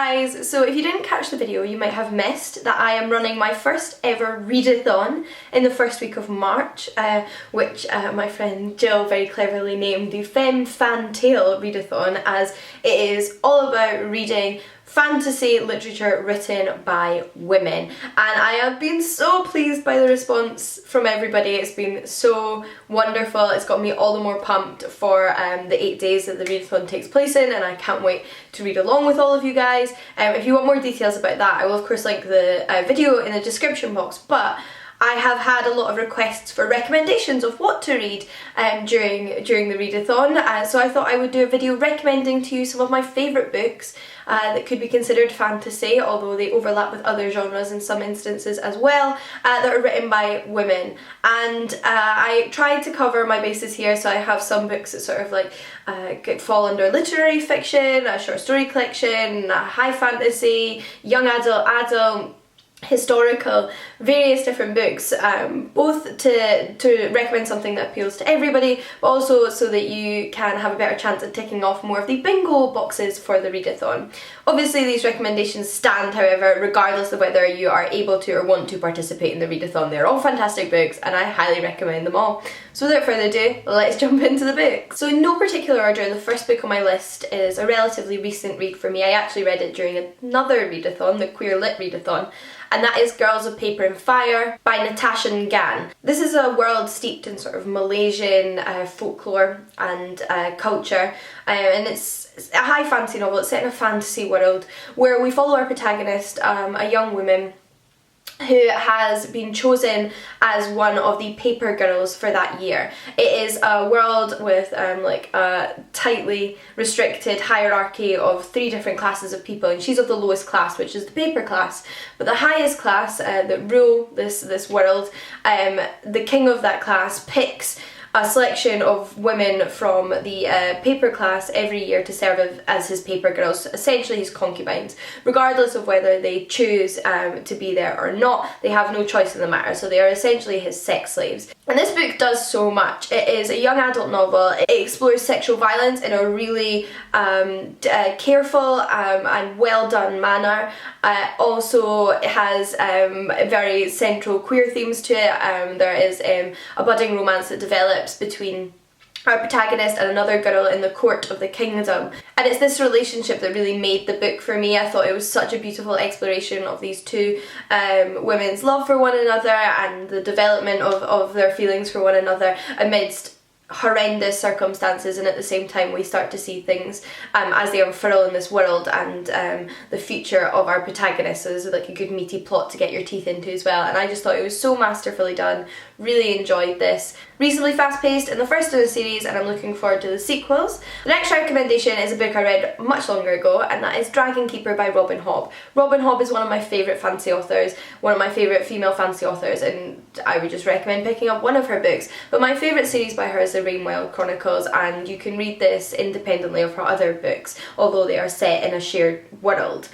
guys, so if you didn't catch the video, you might have missed that I am running my first ever readathon in the first week of March, which my friend Jill very cleverly named the Femme Fantail readathon, as it is all about reading fantasy literature written by women, and I have been so pleased by the response from everybody. It's been so wonderful. It's got me all the more pumped for the 8 days that the readathon takes place in, and I can't wait to read along with all of you guys. If you want more details about that, I will of course link the video in the description box, but I have had a lot of requests for recommendations of what to read during the readathon, so I thought I would do a video recommending to you some of my favourite books that could be considered fantasy, although they overlap with other genres in some instances as well, that are written by women. And I tried to cover my bases here, so I have some books that sort of like fall under literary fiction, a short story collection, high fantasy, young adult, historical, various different books, both to recommend something that appeals to everybody, but also so that you can have a better chance at ticking off more of the bingo boxes for the readathon. Obviously these recommendations stand, however, regardless of whether you are able to or want to participate in the readathon. They're all fantastic books and I highly recommend them all. So without further ado, let's jump into the book. So in no particular order, the first book on my list is a relatively recent read for me. I actually read it during another readathon, the Queer Lit readathon, and that is Girls of Paper and Fire by Natasha Ngan. This is a world steeped in sort of Malaysian folklore and culture, and it's a high fantasy novel. It's set in a fantasy world where we follow our protagonist, a young woman who has been chosen as one of the paper girls for that year. It is a world with like a tightly restricted hierarchy of 3 different classes of people, and she's of the lowest class, which is the paper class. But the highest class that rule this world, the king of that class picks a selection of women from the paper class every year to serve as his paper girls, essentially his concubines. Regardless of whether they choose to be there or not, they have no choice in the matter, so they are essentially his sex slaves. And this book does so much. It is a young adult novel. It explores sexual violence in a really careful and well done manner. Also it has very central queer themes to it. There is a budding romance that develops between our protagonist and another girl in the court of the kingdom, and it's this relationship that really made the book for me. I thought it was such a beautiful exploration of these two women's love for one another and the development of their feelings for one another amidst horrendous circumstances, and at the same time we start to see things as they unfurl in this world, and the future of our protagonist. So there's like a good meaty plot to get your teeth into as well, and I just thought it was so masterfully done. Really enjoyed this. Reasonably fast paced in the first of the series, and I'm looking forward to the sequels. The next recommendation is a book I read much longer ago, and that is Dragon Keeper by Robin Hobb. Robin Hobb is one of my favourite fantasy authors, one of my favourite female fantasy authors, and I would just recommend picking up one of her books. But my favourite series by her is the Rainwild Chronicles, and you can read this independently of her other books, although they are set in a shared world.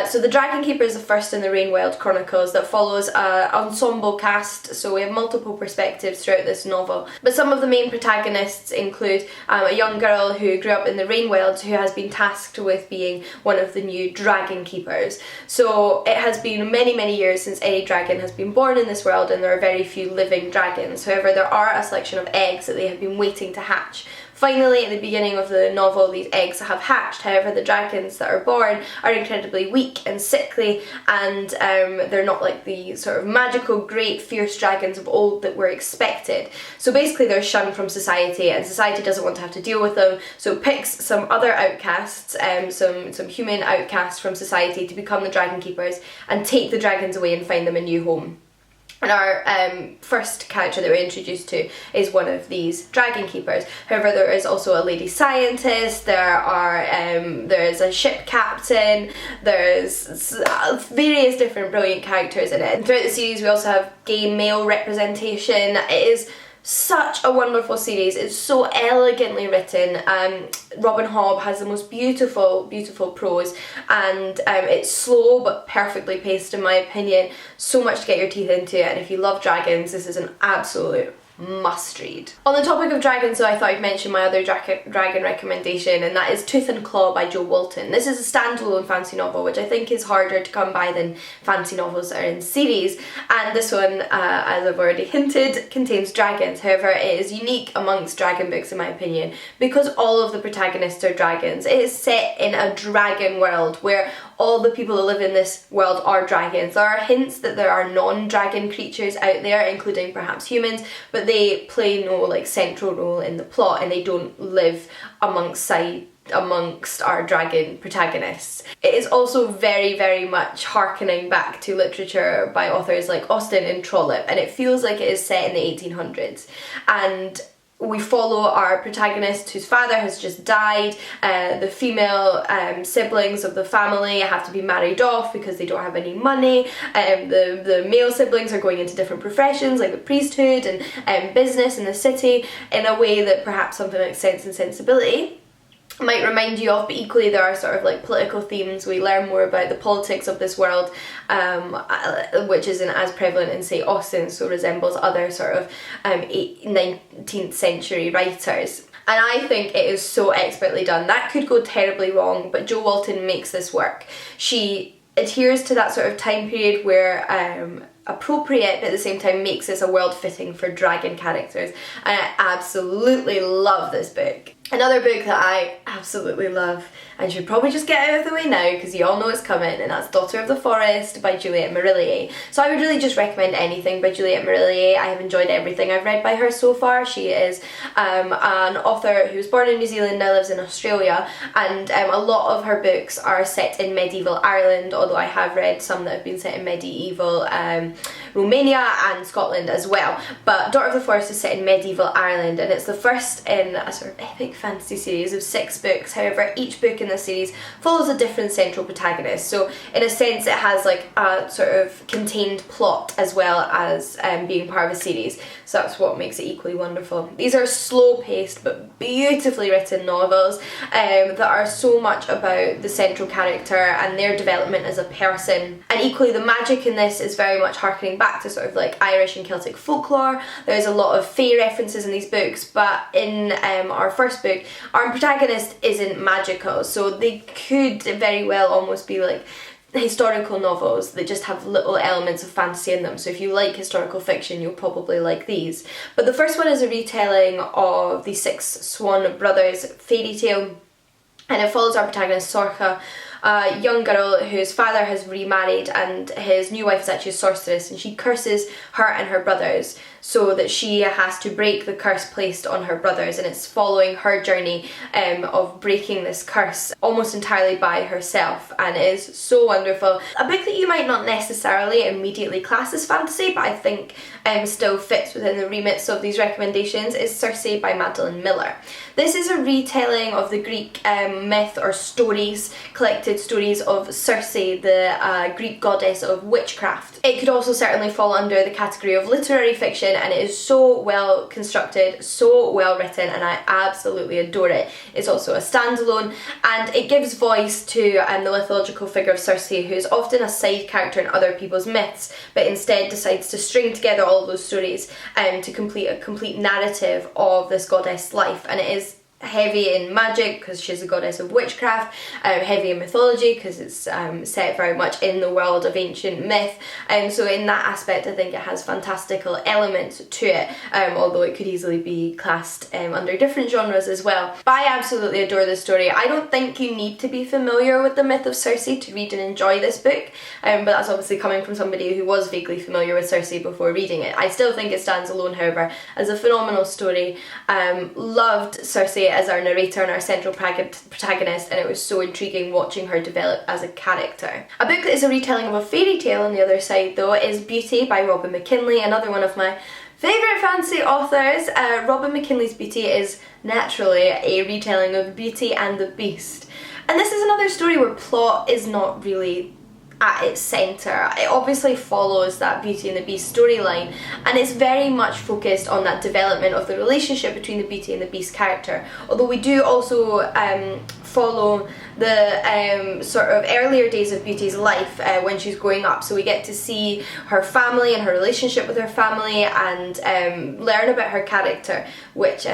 So the Dragon Keeper is the first in the Rainwild Chronicles that follows an ensemble cast, so we have multiple perspectives throughout this novel. But some of the main protagonists include a young girl who grew up in the Rainwilds who has been tasked with being one of the new Dragon Keepers. So it has been many years since any dragon has been born in this world, and there are very few living dragons. However, there are a selection of eggs that they have been waiting to hatch. Finally, at the beginning of the novel, these eggs have hatched. However, the dragons that are born are incredibly weak and sickly, and they're not like the sort of magical, great, fierce dragons of old that were expected. So basically they're shunned from society, and society doesn't want to have to deal with them, so it picks some other outcasts, some human outcasts from society to become the Dragon Keepers and take the dragons away and find them a new home. And our first character that we're introduced to is one of these Dragon Keepers. However, there is also a lady scientist, there's a ship captain, there's various different brilliant characters in it. And throughout the series we also have gay male representation. It is such a wonderful series. It's so elegantly written. Robin Hobb has the most beautiful prose, and it's slow but perfectly paced in my opinion. So much to get your teeth into, and if you love dragons, this is an absolute must read. On the topic of dragons, so I thought I'd mention my other dragon recommendation, and that is Tooth and Claw by Jo Walton. This is a standalone fantasy novel, which I think is harder to come by than fantasy novels that are in series, and this one, as I've already hinted, contains dragons. However, it is unique amongst dragon books in my opinion because all of the protagonists are dragons. It is set in a dragon world where all the people that live in this world are dragons. There are hints that there are non-dragon creatures out there, including perhaps humans, but they play no like central role in the plot, and they don't live amongst our dragon protagonists. It is also very, very much harkening back to literature by authors like Austen and Trollope, and it feels like it is set in the 1800s. And we follow our protagonist whose father has just died. The female siblings of the family have to be married off because they don't have any money. The male siblings are going into different professions like the priesthood and business in the city in a way that perhaps something like Sense and Sensibility might remind you of, but equally there are sort of like political themes. We learn more about the politics of this world, which isn't as prevalent in, say, Austen, so resembles other sort of 19th century writers. And I think it is so expertly done. That could go terribly wrong, but Jo Walton makes this work. She adheres to that sort of time period where appropriate, but at the same time makes this a world fitting for dragon characters, and I absolutely love this book. Another book that I absolutely love and should probably just get out of the way now because you all know it's coming, and that's Daughter of the Forest by Juliette Marillier. So I would really just recommend anything by Juliette Marillier. I have enjoyed everything I've read by her so far. She is an author who was born in New Zealand, now lives in Australia, and a lot of her books are set in medieval Ireland, although I have read some that have been set in medieval Romania and Scotland as well. But Daughter of the Forest is set in medieval Ireland, and it's the first in a sort of epic fantasy series of 6 books. However, each book in the series follows a different central protagonist, so in a sense it has like a sort of contained plot as well as being part of a series, so that's what makes it equally wonderful. These are slow-paced but beautifully written novels that are so much about the central character and their development as a person, and equally the magic in this is very much harkening back to sort of like Irish and Celtic folklore. There's a lot of fae references in these books, but in our first book our protagonist isn't magical, so they could very well almost be like historical novels that just have little elements of fantasy in them. So if you like historical fiction, you'll probably like these. But the first one is a retelling of the Six Swan Brothers fairy tale, and it follows our protagonist Sorcha, a young girl whose father has remarried and his new wife is actually a sorceress, and she curses her and her brothers so that she has to break the curse placed on her brothers, and it's following her journey of breaking this curse almost entirely by herself, and it is so wonderful. A book that you might not necessarily immediately class as fantasy, but I think still fits within the remits of these recommendations, is Cersei by Madeline Miller. This is a retelling of the Greek myth or stories, collected stories of Cersei, the Greek goddess of witchcraft. It could also certainly fall under the category of literary fiction, and it is so well constructed, so well written, and I absolutely adore it. It's also a standalone, and it gives voice to the mythological figure of Cersei, who is often a side character in other people's myths, but instead decides to string together all of those stories to complete a complete narrative of this goddess' life. And it is heavy in magic because she's a goddess of witchcraft, heavy in mythology because it's set very much in the world of ancient myth, and so in that aspect I think it has fantastical elements to it, although it could easily be classed under different genres as well. But I absolutely adore this story. I don't think you need to be familiar with the myth of Cersei to read and enjoy this book, but that's obviously coming from somebody who was vaguely familiar with Cersei before reading it. I still think it stands alone, however, as a phenomenal story. Loved Cersei as our narrator and our central protagonist, and it was so intriguing watching her develop as a character. A book that is a retelling of a fairy tale on the other side though is Beauty by Robin McKinley, another one of my favourite fantasy authors. Robin McKinley's Beauty is naturally a retelling of Beauty and the Beast, and this is another story where plot is not really at its centre. It obviously follows that Beauty and the Beast storyline, and it's very much focused on that development of the relationship between the Beauty and the Beast character, although we do also follow the sort of earlier days of Beauty's life when she's growing up. So we get to see her family and her relationship with her family, and learn about her character, which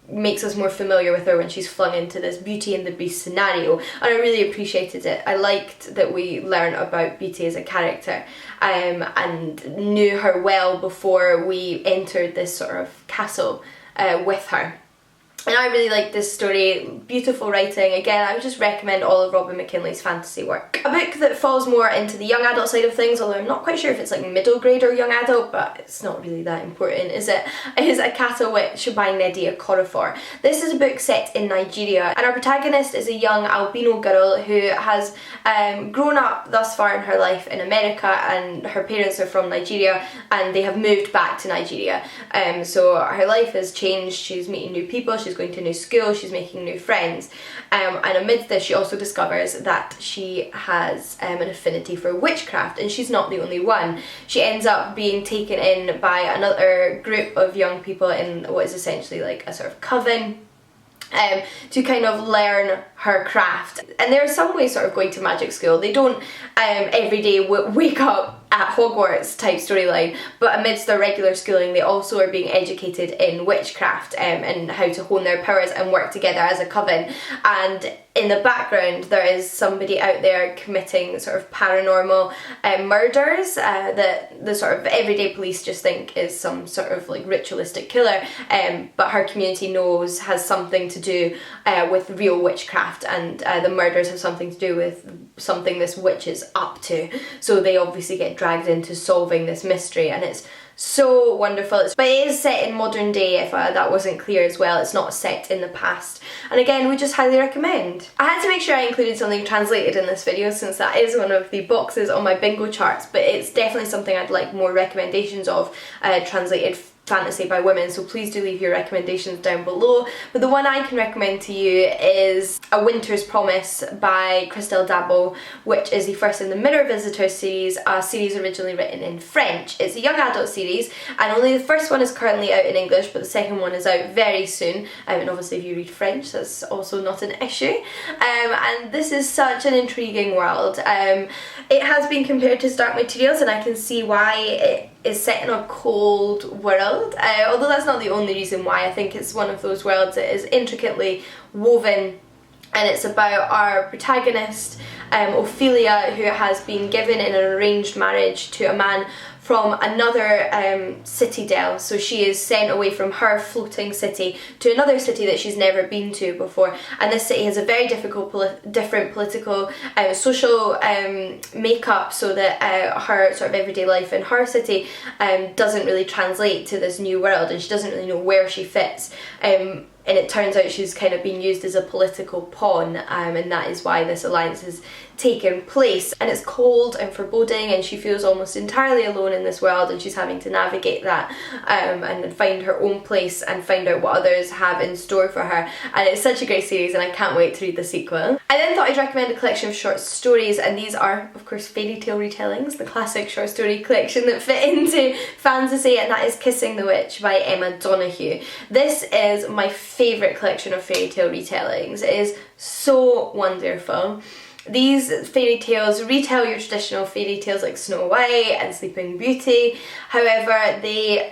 makes us more familiar with her when she's flung into this Beauty and the Beast scenario, and I really appreciated it. I liked that we learn about Beauty as a character and knew her well before we entered this sort of castle with her. And I really like this story, beautiful writing. Again, I would just recommend all of Robin McKinley's fantasy work. A book that falls more into the young adult side of things, although I'm not quite sure if it's like middle grade or young adult, but it's not really that important, is it? Is A Cattle Witch by Nnedi Okorafor. This is a book set in Nigeria, and our protagonist is a young albino girl who has grown up thus far in her life in America, and her parents are from Nigeria and they have moved back to Nigeria. So her life has changed, she's meeting new people, she's going to new school, she's making new friends, and amidst this she also discovers that she has an affinity for witchcraft, and she's not the only one. She ends up being taken in by another group of young people in what is essentially like a sort of coven to kind of learn her craft. And there are some ways sort of going to magic school. They don't every day wake up at Hogwarts type storyline, but amidst their regular schooling they also are being educated in witchcraft and how to hone their powers and work together as a coven. And in the background there is somebody out there committing sort of paranormal murders that the sort of everyday police just think is some sort of like ritualistic killer, but her community knows has something to do with real witchcraft, and the murders have something to do with something this witch is up to. So they obviously get dragged into solving this mystery, and it's so wonderful. But it is set in modern day, if that wasn't clear as well. It's not set in the past, and again we just highly recommend. I had to make sure I included something translated in this video, since that is one of the boxes on my bingo charts, but it's definitely something I'd like more recommendations of, translated fantasy by women, so please do leave your recommendations down below. But the one I can recommend to you is A Winter's Promise by Christelle Dabo, which is the first in the Mirror Visitor series, a series originally written in French. It's a young adult series, and only the first one is currently out in English, but the second one is out very soon, and obviously if you read French that's also not an issue. And this is such an intriguing world. It has been compared to Dark Materials, and I can see why it is set in a cold world, although that's not the only reason why. I think it's one of those worlds that is intricately woven, and it's about our protagonist, Ophelia, who has been given in an arranged marriage to a man from another citadel. So she is sent away from her floating city to another city that she's never been to before, and this city has a very different political, social makeup, so that her sort of everyday life in her city doesn't really translate to this new world, and she doesn't really know where she fits. And it turns out she's kind of been used as a political pawn, and that is why this alliance has taken place. And it's cold and foreboding, and she feels almost entirely alone in this world, and she's having to navigate that and find her own place and find out what others have in store for her. And it's such a great series, and I can't wait to read the sequel. I then thought I'd recommend a collection of short stories, and these are of course fairy tale retellings, the classic short story collection that fit into fantasy, and that is Kissing the Witch by Emma Donoghue. This is my favourite collection of fairy tale retellings. It is so wonderful. These fairy tales retell your traditional fairy tales like Snow White and Sleeping Beauty. However, they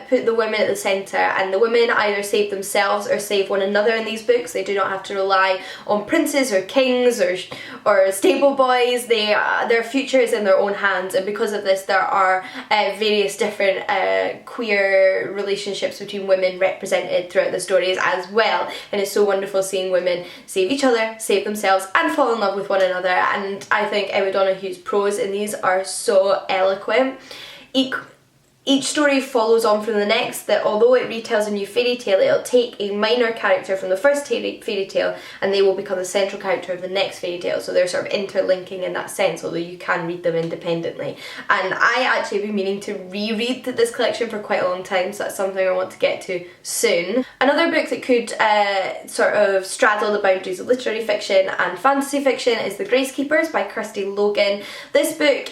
put the women at the centre, and the women either save themselves or save one another in these books. They do not have to rely on princes or kings or stable boys. Their future is in their own hands, and because of this there are various different queer relationships between women represented throughout the stories as well. And it's so wonderful seeing women save each other, save themselves, and fall in love with one another. And I think Emma Donoghue's prose in these are so eloquent. Each story follows on from the next, that although it retells a new fairy tale, it'll take a minor character from the first fairy tale and they will become the central character of the next fairy tale. So they're sort of interlinking in that sense, although you can read them independently. And I actually have been meaning to reread this collection for quite a long time, so that's something I want to get to soon. Another book that could sort of straddle the boundaries of literary fiction and fantasy fiction is The Gracekeepers by Kirsty Logan. This book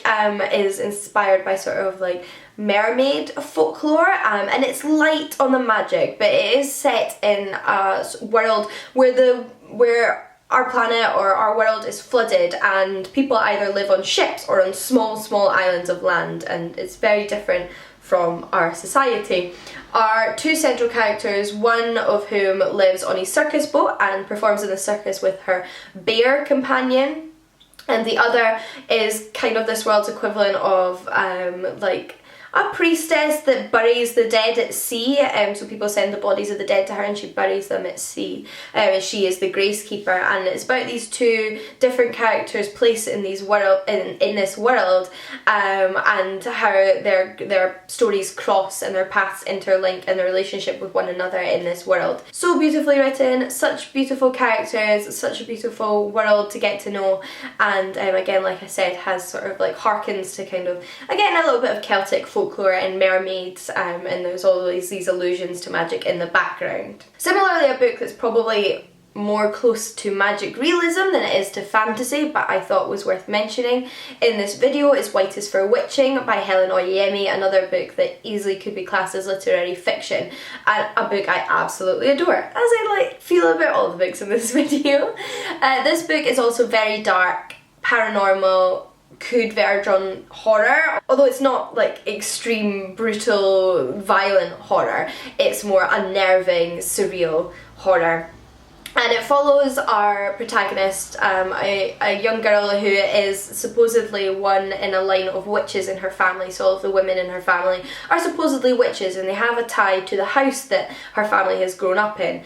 is inspired by sort of like mermaid folklore, and it's light on the magic, but it is set in a world where our planet or our world is flooded and people either live on ships or on small islands of land, and it's very different from our society. Our two central characters, one of whom lives on a circus boat and performs in the circus with her bear companion, and the other is kind of this world's equivalent of like a priestess that buries the dead at sea. So people send the bodies of the dead to her and she buries them at sea. She is the gracekeeper, and it's about these two different characters placed in these in this world, and how their stories cross and their paths interlink in their relationship with one another in this world. So beautifully written, such beautiful characters, such a beautiful world to get to know, and again, like I said, has sort of like harkens to kind of, again, a little bit of Celtic folklore and mermaids, and there's always these allusions to magic in the background. Similarly, a book that's probably more close to magic realism than it is to fantasy, but I thought was worth mentioning in this video, is White is for Witching by Helen, another book that easily could be classed as literary fiction, and a book I absolutely adore, as I feel about all the books in this video. This book is also very dark, paranormal, could verge on horror, although it's not like extreme, brutal, violent horror. It's more unnerving, surreal horror. And it follows our protagonist, a young girl who is supposedly one in a line of witches in her family. So all of the women in her family are supposedly witches, and they have a tie to the house that her family has grown up in,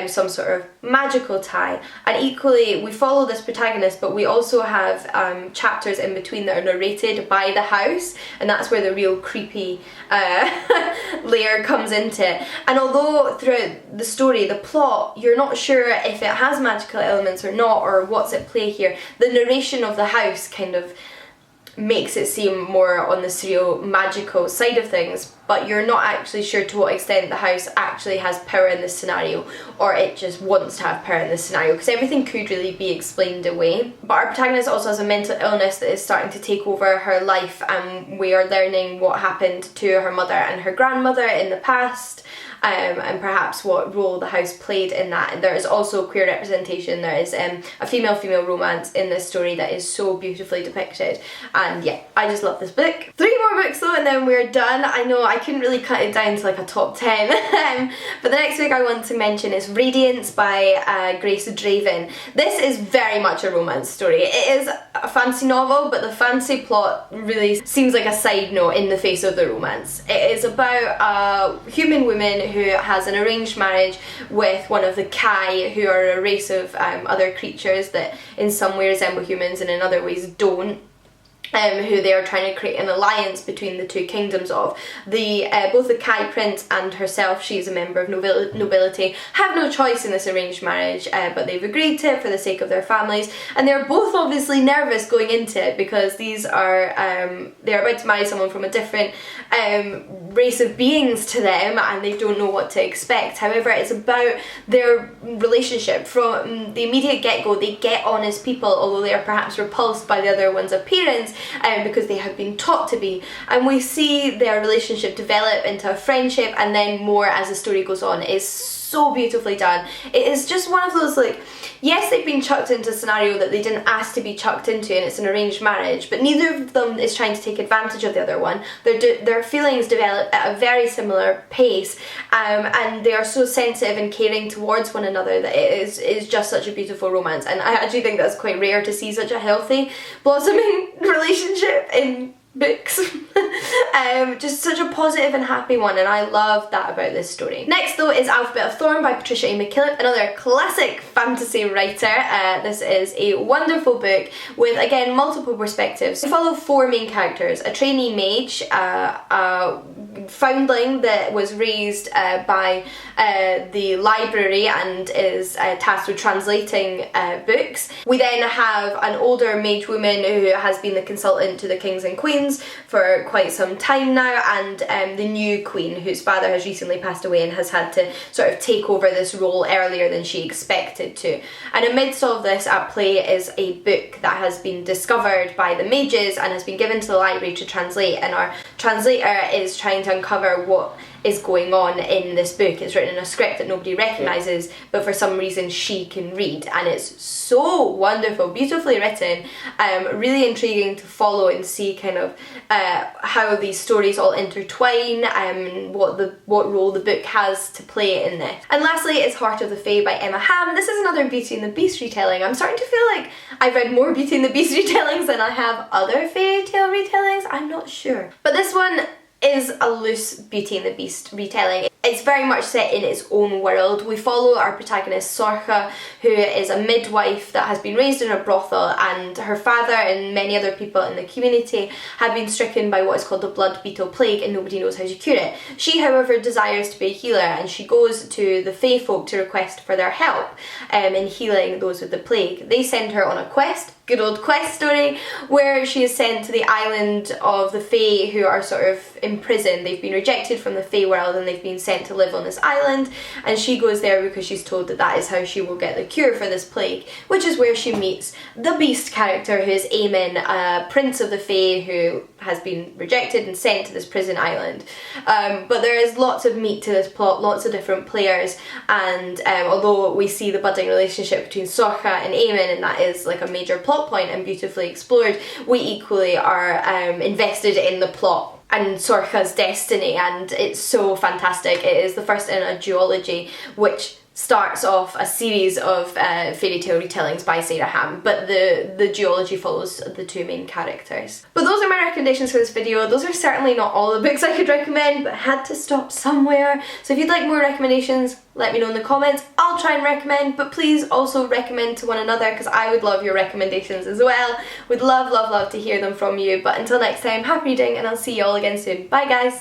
some sort of magical tie. And equally, we follow this protagonist, but we also have chapters in between that are narrated by the house, and that's where the real creepy layer comes into it. And although throughout the story, the plot, you're not sure if it has magical elements or not, or what's at play here, the narration of the house kind of makes it seem more on the surreal, magical side of things, but you're not actually sure to what extent the house actually has power in this scenario, or it just wants to have power in this scenario, because everything could really be explained away. But our protagonist also has a mental illness that is starting to take over her life, and we are learning what happened to her mother and her grandmother in the past, and perhaps what role the house played in that. And there is also queer representation. There is a female-female romance in this story that is so beautifully depicted, and yeah, I just love this book. 3 more books though and then we're done. I know I couldn't really cut it down to like a top 10, but the next book I want to mention is Radiance by Grace Draven. This is very much a romance story. It is a fantasy novel, but the fantasy plot really seems like a side note in the face of the romance. It is about a human woman who has an arranged marriage with one of the Kai, who are a race of other creatures that in some way resemble humans and in other ways don't. Who they are trying to create an alliance between the two kingdoms of. Both the Kai Prince and herself, she is a member of nobility, have no choice in this arranged marriage, but they've agreed to it for the sake of their families, and they're both obviously nervous going into it because these are they're about to marry someone from a different race of beings to them, and they don't know what to expect. However, it's about their relationship. From the immediate get-go, they get on as people, although they are perhaps repulsed by the other one's appearance, because they have been taught to be, and we see their relationship develop into a friendship, and then more as the story goes on. It's so beautifully done. It is just one of those, like, yes, they've been chucked into a scenario that they didn't ask to be chucked into, and it's an arranged marriage, but neither of them is trying to take advantage of the other one. Their feelings develop at a very similar pace, and they are so sensitive and caring towards one another that it is just such a beautiful romance. And I actually think that's quite rare to see such a healthy, blossoming relationship in books. Just such a positive and happy one, and I love that about this story. Next though is Alphabet of Thorn by Patricia A. McKillip, another classic fantasy writer. This is a wonderful book with, again, multiple perspectives. We follow 4 main characters: a trainee mage, a foundling that was raised by the library and is tasked with translating books. We then have an older mage woman who has been the consultant to the kings and queens for quite some time now, and the new queen whose father has recently passed away and has had to sort of take over this role earlier than she expected to. And amidst all of this, at play is a book that has been discovered by the mages and has been given to the library to translate, and our translator is trying to uncover what is going on in this book. It's written in a script that nobody recognises, but for some reason she can read, and it's so wonderful, beautifully written, really intriguing to follow and see kind of how these stories all intertwine, and what role the book has to play in this. And lastly is Heart of the Fae by Emma Hamm. This is another Beauty and the Beast retelling. I'm starting to feel like I've read more Beauty and the Beast retellings than I have other fairy tale retellings. I'm not sure. But this one is a loose Beauty and the Beast retelling. It's very much set in its own world. We follow our protagonist Sorcha, who is a midwife that has been raised in a brothel, and her father and many other people in the community have been stricken by what is called the blood beetle plague, and nobody knows how to cure it. She, however, desires to be a healer, and she goes to the Fae folk to request for their help in healing those with the plague. They send her on a quest, good old quest story, where she is sent to the island of the Fae, who are sort of imprisoned. They've been rejected from the Fae world and they've been sent to live on this island, and she goes there because she's told that that is how she will get the cure for this plague, which is where she meets the Beast character, who is Aemon, a prince of the Fae who has been rejected and sent to this prison island. But there is lots of meat to this plot, lots of different players, and although we see the budding relationship between Sorcha and Aemon, and that is like a major plot point and beautifully explored, we equally are invested in the plot and Sorcha's destiny, and it's so fantastic. It is the first in a duology which starts off a series of fairy tale retellings by Sarah Hamm, but the duology follows the two main characters. But those are my recommendations for this video. Those are certainly not all the books I could recommend, but I had to stop somewhere. So if you'd like more recommendations, let me know in the comments. I'll try and recommend, but please also recommend to one another, because I would love your recommendations as well. Would love, love, love to hear them from you. But until next time, happy reading, and I'll see you all again soon. Bye guys!